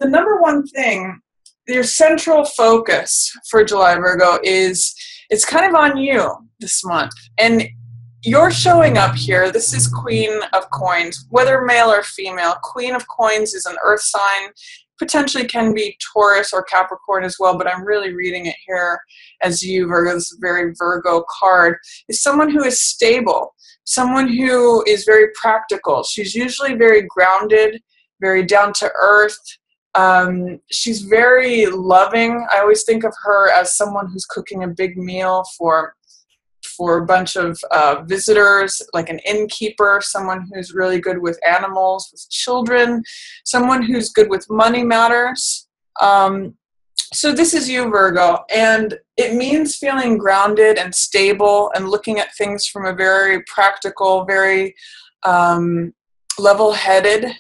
the number one thing, your central focus for July, Virgo, is it's kind of on you this month. And you're showing up here. This is Queen of Coins, whether male or female. Queen of Coins is an earth sign, potentially can be Taurus or Capricorn as well, but I'm really reading it here as you, Virgo. This is a very Virgo card. Is someone who is stable, someone who is very practical. She's usually very grounded, very down to earth. She's very loving. I always think of her as someone who's cooking a big meal for a bunch of visitors, like an innkeeper, someone who's really good with animals, with children, someone who's good with money matters. So this is you, Virgo, and it means feeling grounded and stable and looking at things from a very practical, very level-headed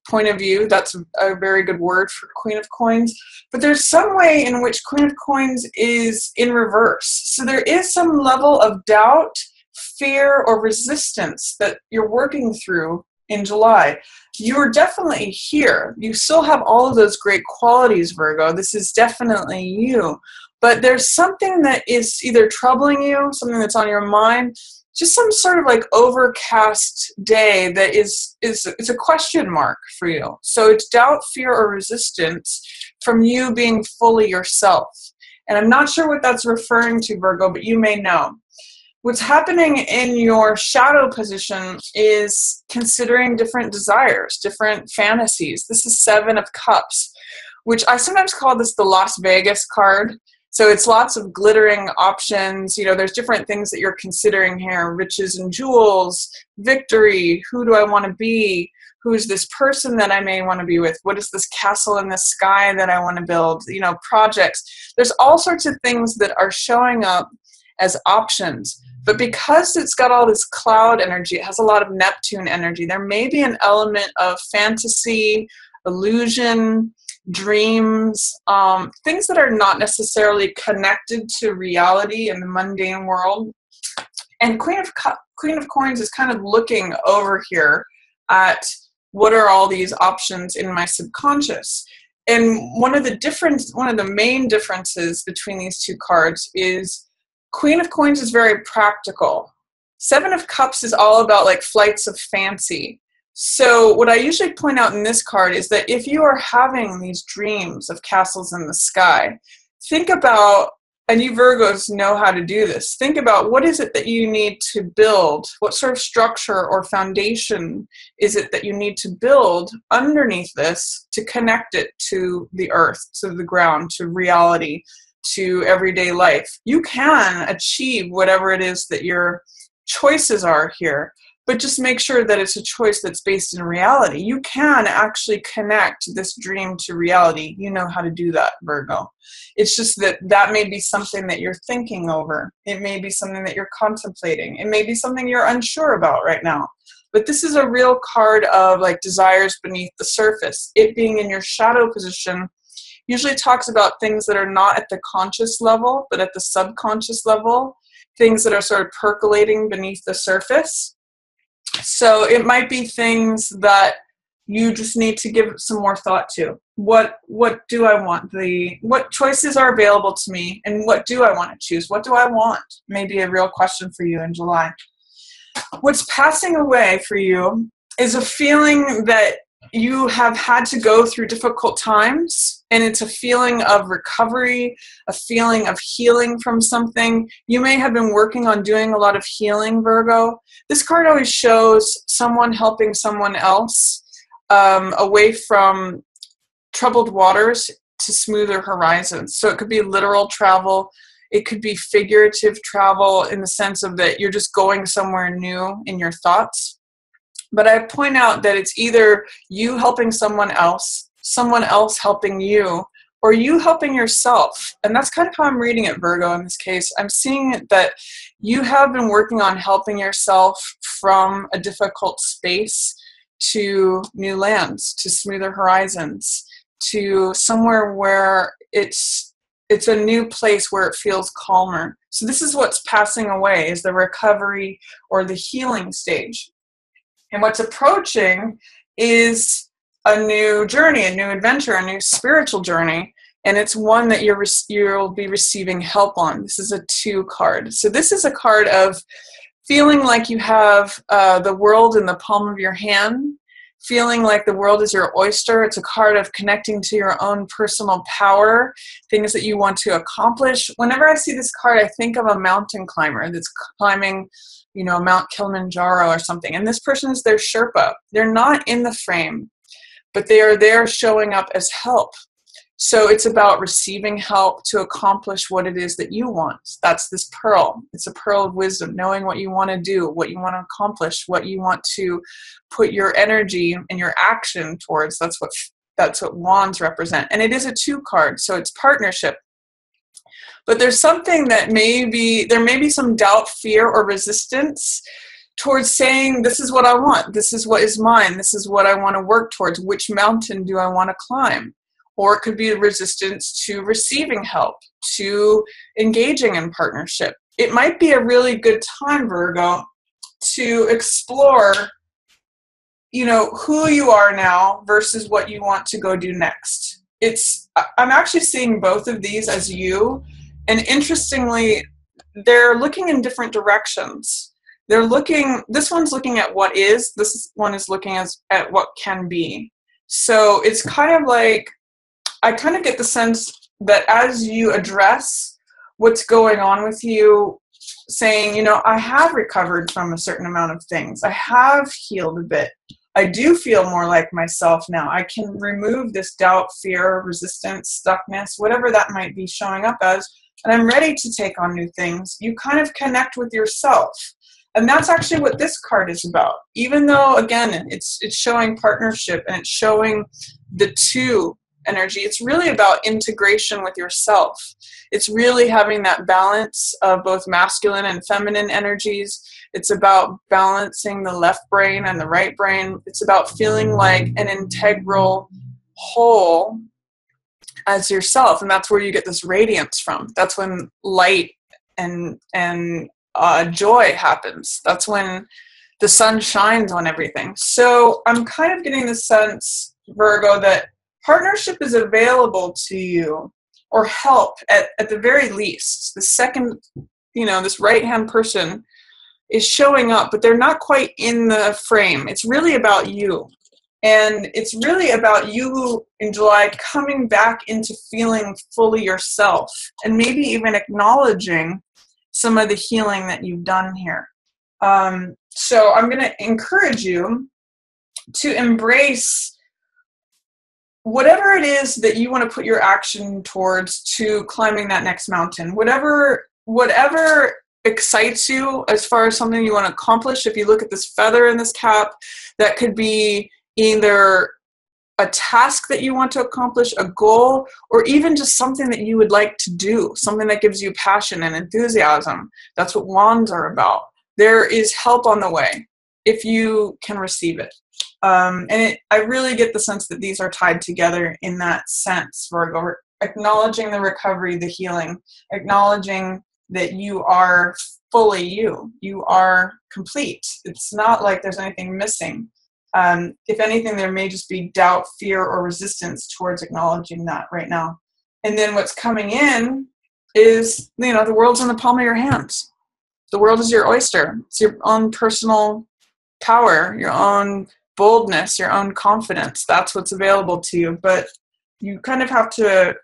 point of view. That's a very good word for Queen of Coins. But there's some way in which Queen of Coins is in reverse. So there is some level of doubt, fear, or resistance that you're working through in July. You're definitely here. You still have all of those great qualities, Virgo. This is definitely you. But there's something that is either troubling you, something that's on your mind, just some sort of like overcast day that is a question mark for you. So it's doubt, fear, or resistance from you being fully yourself. And I'm not sure what that's referring to, Virgo, but you may know. What's happening in your shadow position is considering different desires, different fantasies. This is Seven of Cups, which I sometimes call this the Las Vegas card. So it's lots of glittering options. You know, there's different things that you're considering here: riches and jewels, victory, who do I want to be, who's this person that I may want to be with, what is this castle in the sky that I want to build, you know, projects. There's all sorts of things that are showing up as options. But because it's got all this cloud energy, it has a lot of Neptune energy, there may be an element of fantasy, illusion, dreams, things that are not necessarily connected to reality in the mundane world. And Queen of Coins is kind of looking over here at what are all these options in my subconscious. And one of the main differences between these two cards is Queen of Coins is very practical. Seven of Cups is all about like flights of fancy. So what I usually point out in this card is that if you are having these dreams of castles in the sky, think about, and you Virgos know how to do this, think about what is it that you need to build, what sort of structure or foundation is it that you need to build underneath this to connect it to the earth, to the ground, to reality, to everyday life. You can achieve whatever it is that your choices are here, but just make sure that it's a choice that's based in reality. You can actually connect this dream to reality. You know how to do that, Virgo. It's just that may be something that you're thinking over. It may be something that you're contemplating. It may be something you're unsure about right now. But this is a real card of like desires beneath the surface. It being in your shadow position usually talks about things that are not at the conscious level, but at the subconscious level, things that are sort of percolating beneath the surface. So it might be things that you just need to give some more thought to. What do I want? What choices are available to me, and what do I want to choose? What do I want? Maybe a real question for you in July. What's passing away for you is a feeling that you have had to go through difficult times, and it's a feeling of recovery, a feeling of healing from something. You may have been working on doing a lot of healing, Virgo. This card always shows someone helping someone else away from troubled waters to smoother horizons. So it could be literal travel. It could be figurative travel in the sense of that you're just going somewhere new in your thoughts. But I point out that it's either you helping someone else helping you, or you helping yourself. And that's kind of how I'm reading it, Virgo, in this case. I'm seeing that you have been working on helping yourself from a difficult space to new lands, to smoother horizons, to somewhere where it's a new place where it feels calmer. So this is what's passing away, is the recovery or the healing stage. And what's approaching is a new journey, a new adventure, a new spiritual journey. And it's one that you'll be receiving help on. This is a 2 card. So this is a card of feeling like you have the world in the palm of your hand, feeling like the world is your oyster. It's a card of connecting to your own personal power, things that you want to accomplish. Whenever I see this card, I think of a mountain climber that's climbing, Mount Kilimanjaro or something. And this person is their Sherpa. They're not in the frame, but they are there showing up as help. So it's about receiving help to accomplish what it is that you want. That's this pearl. It's a pearl of wisdom, knowing what you want to do, what you want to accomplish, what you want to put your energy and your action towards. That's what wands represent. And it is a 2 card, so it's partnership. But there's something that there may be some doubt, fear, or resistance towards saying, this is what I want. This is what is mine. This is what I want to work towards. Which mountain do I want to climb? Or it could be resistance to receiving help, to engaging in partnership. It might be a really good time, Virgo, to explore, who you are now versus what you want to go do next. I'm actually seeing both of these as you, and interestingly, they're looking in different directions. This one's looking at what is, this one is looking at what can be. So it's kind of like, I kind of get the sense that as you address what's going on with you, saying, I have recovered from a certain amount of things. I have healed a bit. I do feel more like myself now. I can remove this doubt, fear, resistance, stuckness, whatever that might be showing up as, and I'm ready to take on new things. You kind of connect with yourself. And that's actually what this card is about. Even though, again, it's showing partnership and it's showing the 2 energy, it's really about integration with yourself. It's really having that balance of both masculine and feminine energies. It's about balancing the left brain and the right brain. It's about feeling like an integral whole as yourself, and that's where you get this radiance from. That's when light and joy happens. That's when the sun shines on everything. So I'm kind of getting the sense, Virgo, that partnership is available to you, or help at the very least. The second, this right-hand person is showing up, but they're not quite in the frame. It's really about you. And it's really about you in July coming back into feeling fully yourself, and maybe even acknowledging some of the healing that you've done here. So I'm going to encourage you to embrace whatever it is that you want to put your action towards to climbing that next mountain. Whatever excites you as far as something you want to accomplish. If you look at this feather in this cap, that could be either a task that you want to accomplish, a goal, or even just something that you would like to do, something that gives you passion and enthusiasm. That's what wands are about. There is help on the way if you can receive it. I really get the sense that these are tied together in that sense, Virgo. Acknowledging the recovery, the healing, acknowledging that you are fully you. You are complete. It's not like there's anything missing. If anything, there may just be doubt, fear, or resistance towards acknowledging that right now. And then what's coming in is, the world's in the palm of your hands. The world is your oyster. It's your own personal power, your own boldness, your own confidence. That's what's available to you. But you kind of have to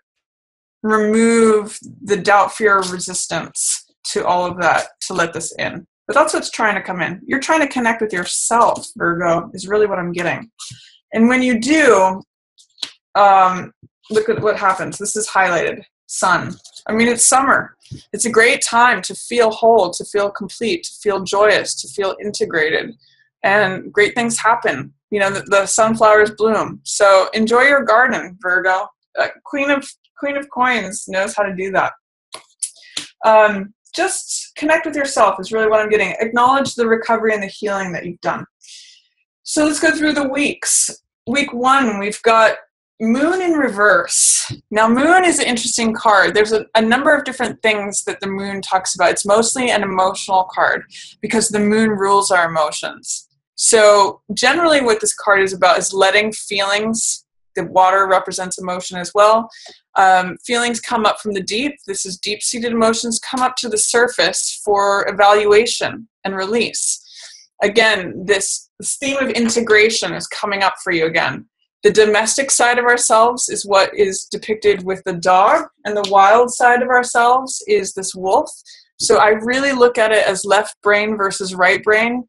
remove the doubt, fear, or resistance to all of that to let this in. But that's what's trying to come in. You're trying to connect with yourself, Virgo, is really what I'm getting. And when you do, look at what happens. This is highlighted. Sun. It's summer. It's a great time to feel whole, to feel complete, to feel joyous, to feel integrated. And great things happen. The sunflowers bloom. So enjoy your garden, Virgo. Queen of Coins knows how to do that. Just connect with yourself is really what I'm getting. Acknowledge the recovery and the healing that you've done. So let's go through the weeks. Week 1, we've got Moon in reverse. Now, Moon is an interesting card. There's a number of different things that the Moon talks about. It's mostly an emotional card because the Moon rules our emotions. So generally what this card is about is letting feelings, the water represents emotion as well, feelings come up from the deep. This is deep-seated emotions come up to the surface for evaluation and release. Again, this theme of integration is coming up for you again. The domestic side of ourselves is what is depicted with the dog, and the wild side of ourselves is this wolf. So I really look at it as left brain versus right brain.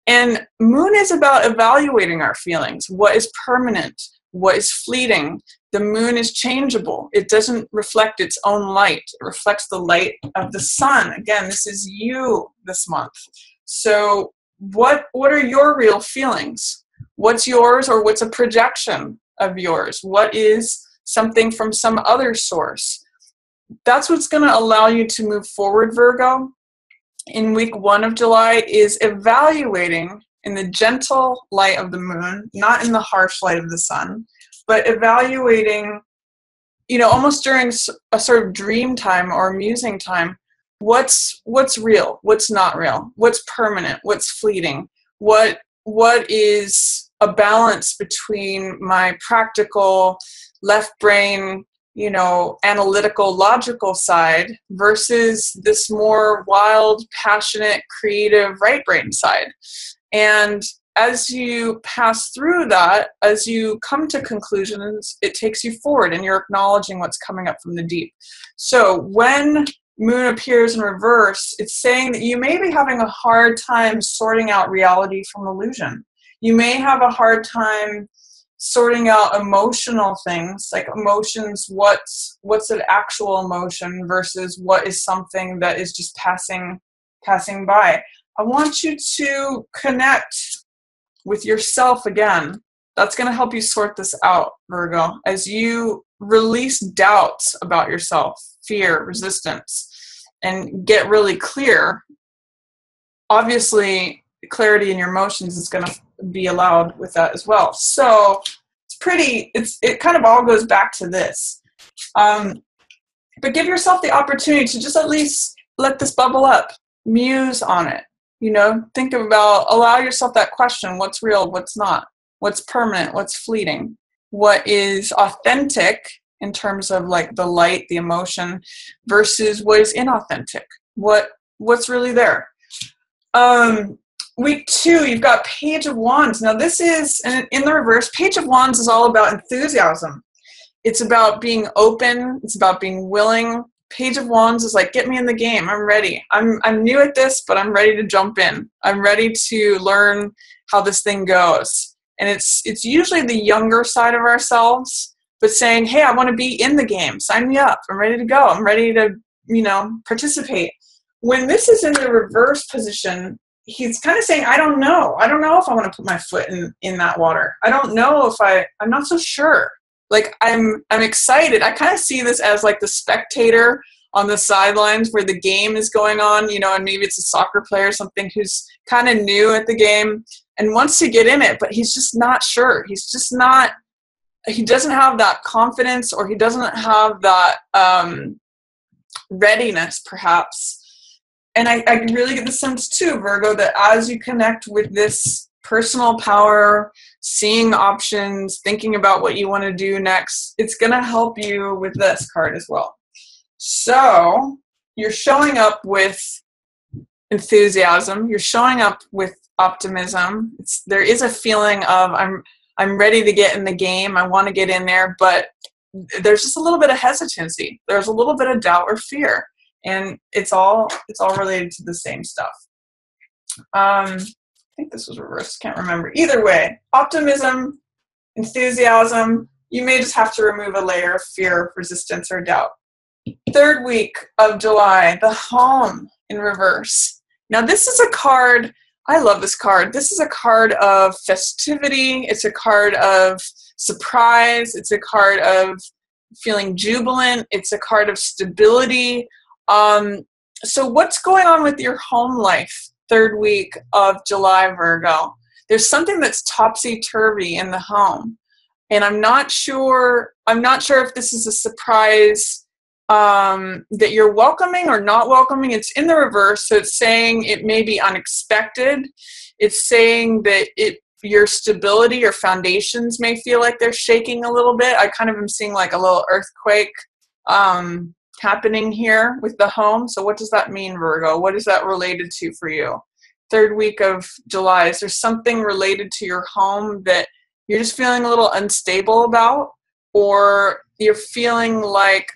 And moon is about evaluating our feelings. What is permanent? What is fleeting? The moon is changeable. It doesn't reflect its own light. It reflects the light of the sun. Again, this is you this month. So what are your real feelings? What's yours, or what's a projection of yours? What is something from some other source? That's what's going to allow you to move forward, Virgo, in week 1 of July, is evaluating in the gentle light of the moon, not in the harsh light of the sun, but evaluating, almost during a sort of dream time or musing time, what's real, what's not real, what's permanent, what's fleeting, what is a balance between my practical left brain, analytical, logical side versus this more wild, passionate, creative right brain side. And as you pass through that, as you come to conclusions, it takes you forward and you're acknowledging what's coming up from the deep. So when moon appears in reverse, it's saying that you may be having a hard time sorting out reality from illusion. You may have a hard time sorting out emotional things, like emotions, what's an actual emotion versus what is something that is just passing by. I want you to connect with yourself again. That's going to help you sort this out, Virgo, as you release doubts about yourself, fear, resistance, and get really clear. Obviously, clarity in your emotions is going to be allowed with that as well. So it kind of all goes back to this. But give yourself the opportunity to just at least let this bubble up, muse on it. Think about, allow yourself that question: what's real, what's not, what's permanent, what's fleeting, what is authentic in terms of like the light, the emotion, versus what is inauthentic, what's really there. Week 2, you've got Page of Wands. Now this is, in the reverse, Page of Wands is all about enthusiasm. It's about being open. It's about being willing. Page of Wands is like, get me in the game. I'm ready. I'm new at this, but I'm ready to jump in. I'm ready to learn how this thing goes. And it's usually the younger side of ourselves, but saying, hey, I want to be in the game. Sign me up. I'm ready to go. I'm ready to, participate. When this is in the reverse position, he's kind of saying, I don't know. I don't know if I want to put my foot in that water. I don't know if I'm not so sure. Like I'm excited. I kind of see this as like the spectator on the sidelines where the game is going on, and maybe it's a soccer player or something who's kind of new at the game and wants to get in it, but he's just not sure. He doesn't have that confidence, or he doesn't have that readiness perhaps. And I really get the sense too, Virgo, that as you connect with this personal power, seeing options, thinking about what you want to do next, it's going to help you with this card as well. So you're showing up with enthusiasm. You're showing up with optimism. There is a feeling of I'm ready to get in the game. I want to get in there, but there's just a little bit of hesitancy. There's a little bit of doubt or fear. And it's all related to the same stuff. I think this was reversed. Can't remember. Either way, optimism, enthusiasm. You may just have to remove a layer of fear, resistance, or doubt. 3rd week of July, the Home in reverse. Now this is a card. I love this card. This is a card of festivity. It's a card of surprise. It's a card of feeling jubilant. It's a card of stability. So what's going on with your home life 3rd week of July, Virgo? There's something that's topsy-turvy in the home. And I'm not sure if this is a surprise that you're welcoming or not welcoming. It's in the reverse, so it's saying it may be unexpected. It's saying that your stability, your foundations may feel like they're shaking a little bit. I kind of am seeing like a little earthquake happening here with the home. So what does that mean, Virgo? What is that related to for you? Third week of July, is there something related to your home that you're just feeling a little unstable about, or you're feeling like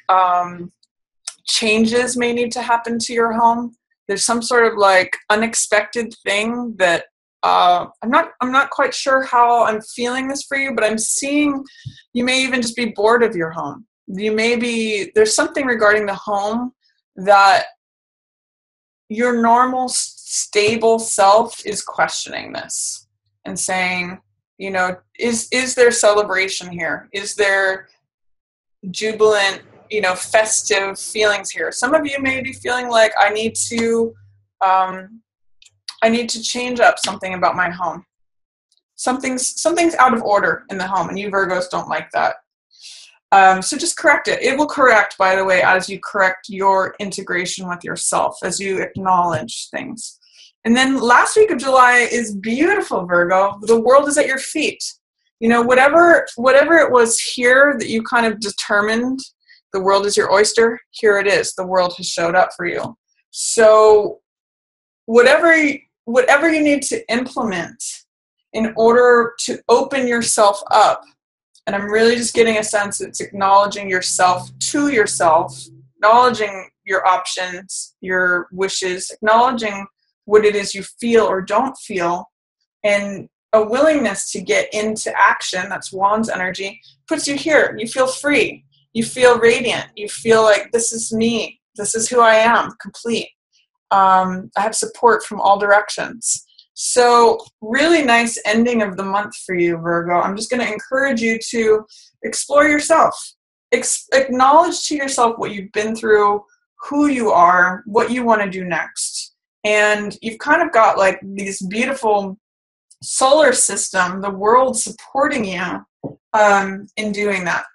changes may need to happen to your home? There's some sort of like unexpected thing that I'm not quite sure how I'm feeling this for you, but I'm seeing you may even just be bored of your home. There's something regarding the home that your normal stable self is questioning this and saying, you know, is there celebration here? Is there jubilant, you know, festive feelings here? Some of you may be feeling like I need to change up something about my home. Something's out of order in the home, and you Virgos don't like that. So just correct it. It will correct, by the way, as you correct your integration with yourself, as you acknowledge things. And then last week of July is beautiful, Virgo. The world is at your feet. You know, whatever it was here that you kind of determined, the world is your oyster, here it is. The world has showed up for you. So whatever you need to implement in order to open yourself up, and I'm really just getting a sense it's acknowledging yourself to yourself, acknowledging your options, your wishes, acknowledging what it is you feel or don't feel, and a willingness to get into action. That's Wand's energy, puts you here. You feel free. You feel radiant. You feel like this is me. This is who I am, complete. I have support from all directions. So really nice ending of the month for you, Virgo. I'm just going to encourage you to explore yourself. Acknowledge to yourself what you've been through, who you are, what you want to do next. And you've kind of got like these beautiful solar system, the world supporting you in doing that.